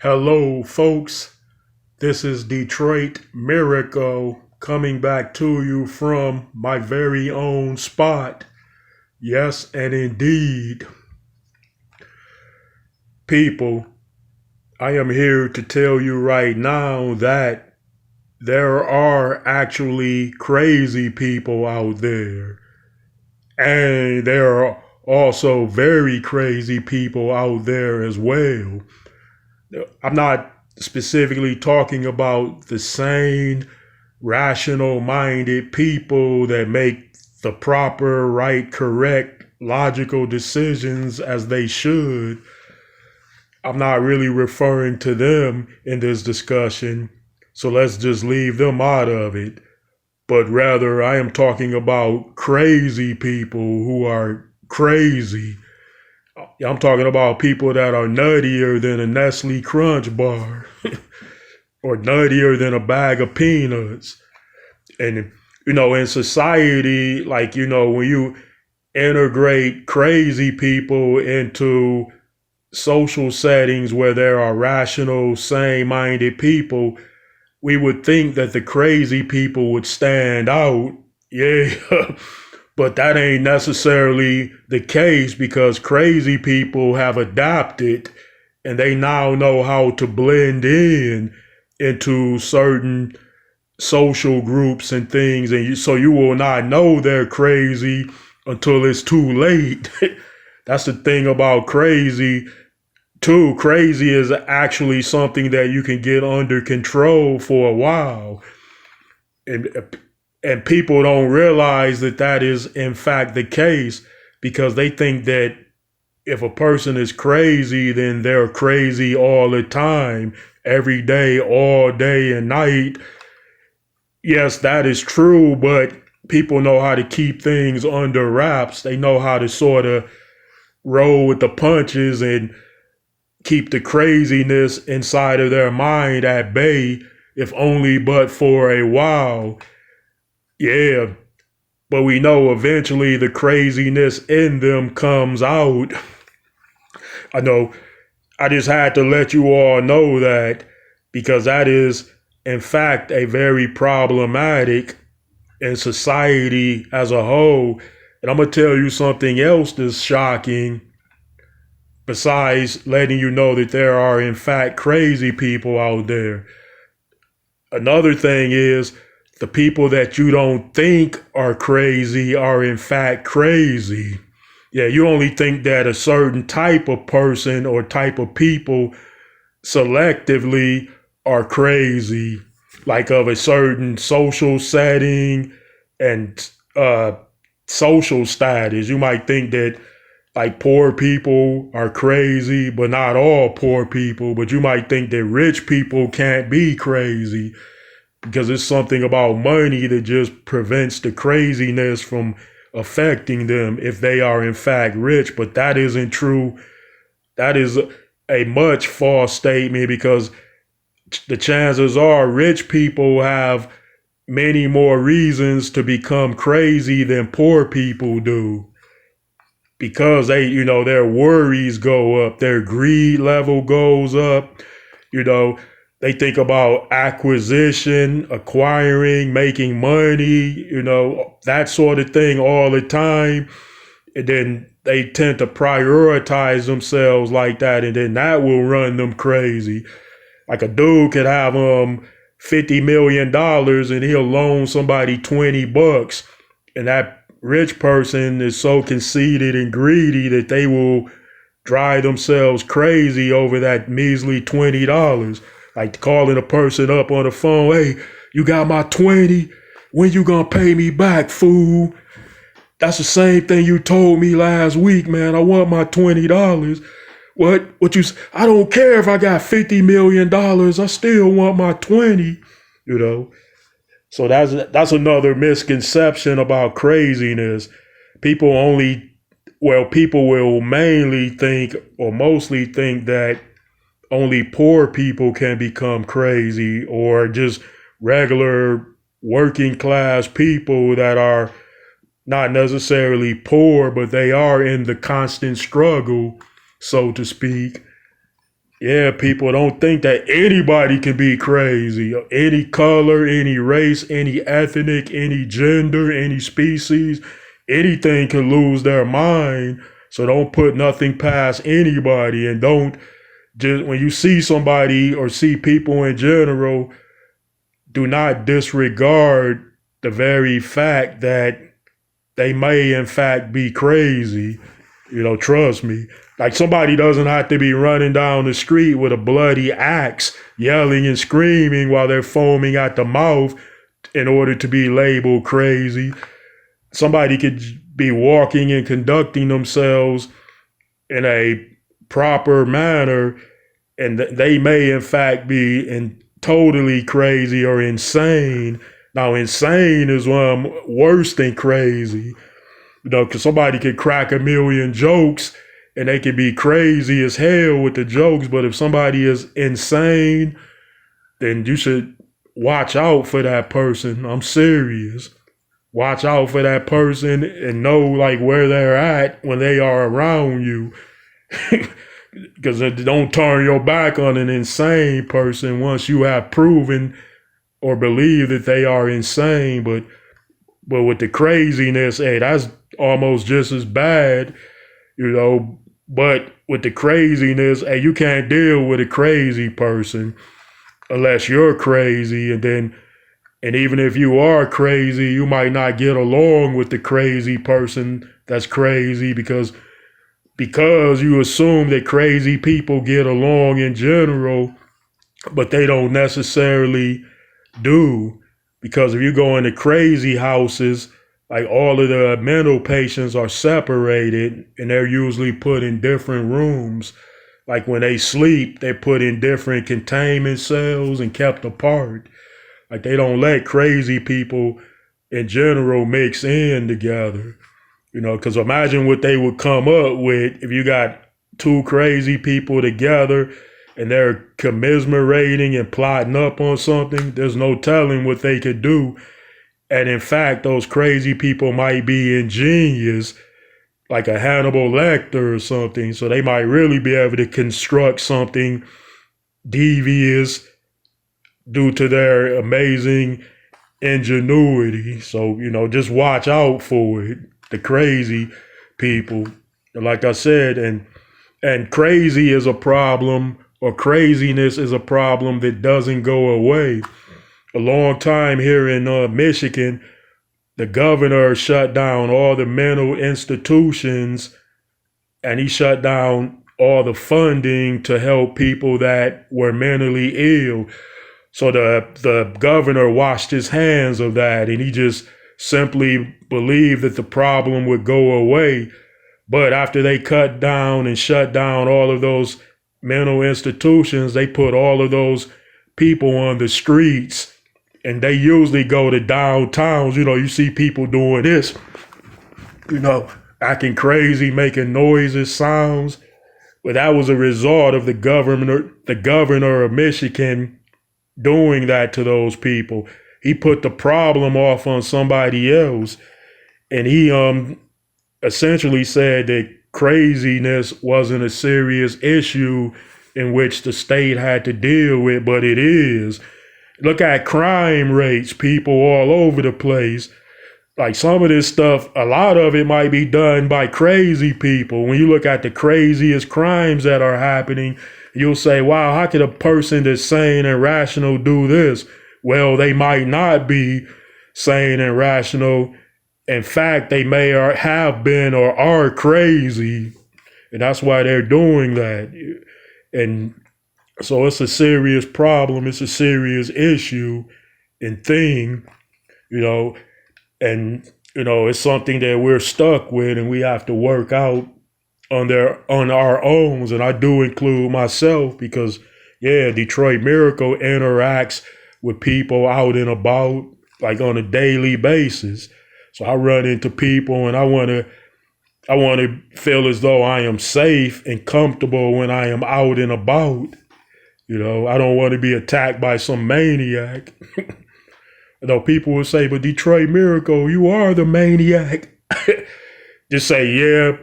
Hello, folks. This is Detroit Miracle coming back to you from my very own spot. Yes, and indeed, people, I am here to tell you right now that there are actually crazy people out there. And there are also very crazy people out there as well. I'm not specifically talking about the sane, rational minded people that make the proper, right, correct, logical decisions as they should. I'm not really referring to them in this discussion, so let's just leave them out of it. But rather, I am talking about crazy people who are crazy. I'm talking about people that are nuttier than a Nestle Crunch bar or nuttier than a bag of peanuts. And, in society, when you integrate crazy people into social settings where there are rational, sane minded people, we would think that the crazy people would stand out. Yeah. But that ain't necessarily the case because crazy people have adapted and they now know how to blend in into certain social groups and things. And so you will not know they're crazy until it's too late. That's the thing about crazy, too. Crazy is actually something that you can get under control for a while. And people don't realize that that is in fact the case because they think that if a person is crazy, then they're crazy all the time, every day, all day and night. Yes, that is true, but people know how to keep things under wraps. They know how to sort of roll with the punches and keep the craziness inside of their mind at bay, if only but for a while. Yeah, but we know eventually the craziness in them comes out. I know. I just had to let you all know that because that is, in fact, a very problematic in society as a whole. And I'm going to tell you something else that's shocking, besides letting you know that there are, in fact, crazy people out there. Another thing is the people that you don't think are crazy are, in fact, crazy. Yeah, you only think that a certain type of person or type of people selectively are crazy, like of a certain social setting and social status. You might think that like poor people are crazy, but not all poor people. But you might think that rich people can't be crazy because it's something about money that just prevents the craziness from affecting them if they are in fact rich. But that isn't true. That is a much false statement because the chances are rich people have many more reasons to become crazy than poor people do because their worries go up, their greed level goes up, you know, they think about acquisition, acquiring, making money, that sort of thing all the time. And then they tend to prioritize themselves like that. And then that will run them crazy. Like a dude could have $50 million and he'll loan somebody $20. And that rich person is so conceited and greedy that they will drive themselves crazy over that measly $20. Like calling a person up on the phone, hey, you got my 20? When you gonna pay me back, fool? That's the same thing you told me last week, man. I want my $20. What I don't care if I got $50 million. I still want my 20, you know? So that's another misconception about craziness. People will mainly think or mostly think that only poor people can become crazy or just regular working class people that are not necessarily poor, but they are in the constant struggle, so to speak. Yeah, people don't think that anybody can be crazy. Any color, any race, any ethnic, any gender, any species, anything can lose their mind. So don't put nothing past anybody, and don't just when you see somebody or see people in general, do not disregard the very fact that they may in fact be crazy. Trust me. Like somebody doesn't have to be running down the street with a bloody axe, yelling and screaming while they're foaming at the mouth in order to be labeled crazy. Somebody could be walking and conducting themselves in a proper manner, and they may in fact be totally crazy or insane. Now, insane is worse than crazy. Because somebody could crack a million jokes and they could be crazy as hell with the jokes. But if somebody is insane, then you should watch out for that person. I'm serious. Watch out for that person and know like where they're at when they are around you. Because don't turn your back on an insane person once you have proven or believe that they are insane. But with the craziness, hey, that's almost just as bad. But with the craziness, hey, you can't deal with a crazy person unless you're crazy. And even if you are crazy, you might not get along with the crazy person that's crazy because you assume that crazy people get along in general, but they don't necessarily do. Because if you go into crazy houses, like all of the mental patients are separated and they're usually put in different rooms. Like when they sleep, they're put in different containment cells and kept apart. Like they don't let crazy people in general mix in together. Because imagine what they would come up with if you got two crazy people together and they're commiserating and plotting up on something. There's no telling what they could do. And in fact, those crazy people might be ingenious, like a Hannibal Lecter or something. So they might really be able to construct something devious due to their amazing ingenuity. So, just watch out for it. The crazy people. Like I said, and crazy is a problem, or craziness is a problem that doesn't go away. A long time here in Michigan, the governor shut down all the mental institutions and he shut down all the funding to help people that were mentally ill. So the governor washed his hands of that and he just simply believed that the problem would go away. But after they cut down and shut down all of those mental institutions, they put all of those people on the streets. And they usually go to downtowns. You see people doing this, acting crazy, making noises, sounds. But that was a result of the governor of Michigan doing that to those people. He put the problem off on somebody else. And he essentially said that craziness wasn't a serious issue in which the state had to deal with, but it is. Look at crime rates, people all over the place. Like some of this stuff, a lot of it might be done by crazy people. When you look at the craziest crimes that are happening, you'll say, wow, how could a person that's sane and rational do this? Well, they might not be sane and rational. In fact, they may or have been or are crazy. And that's why they're doing that. And so it's a serious problem. It's a serious issue and thing, and, it's something that we're stuck with and we have to work out on our own. And I do include myself because, yeah, Detroit Miracle interacts with people out and about like on a daily basis. So I run into people and I want to feel as though I am safe and comfortable when I am out and about. I don't want to be attacked by some maniac. People will say, but Detroit Miracle, you are the maniac. Just say, yeah,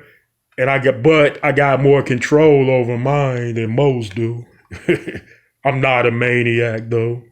but I got more control over mine than most do. I'm not a maniac though.